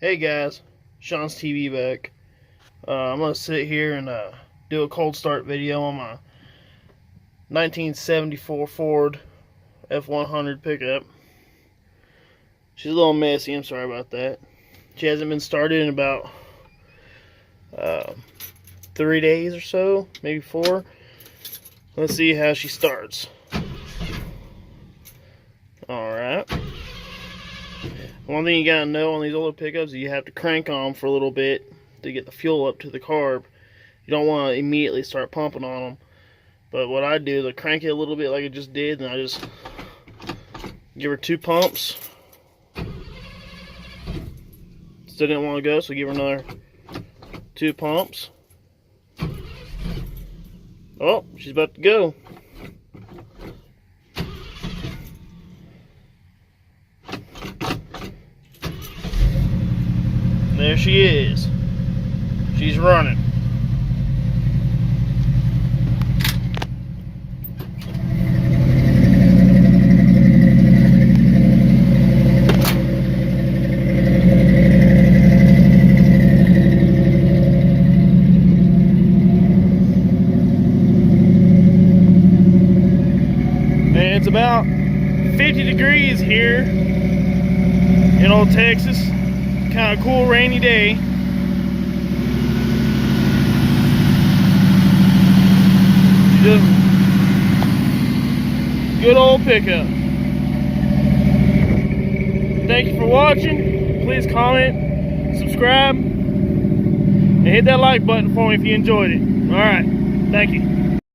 Hey guys, Sean's TV back. I'm gonna sit here and do a cold start video on my 1974 Ford f100 pickup. She's a little messy, I'm sorry about that. She hasn't been started in about 3 days or so, maybe 4. Let's see how she starts. Alright. One thing you gotta know on these older pickups is you have to crank on them for a little bit to get the fuel up to the carb. You don't want to immediately start pumping on them. But what I do is I crank it a little bit like I just did, and I just give her 2 pumps. Still didn't want to go, so give her another 2 pumps. Oh, she's about to go. There she is. She's running. And it's about 50 degrees here in old Texas. Kind of cool rainy day. Just good old pickup. Thank you for watching. Please comment, subscribe, and hit that like button for me if you enjoyed it. Alright, thank you.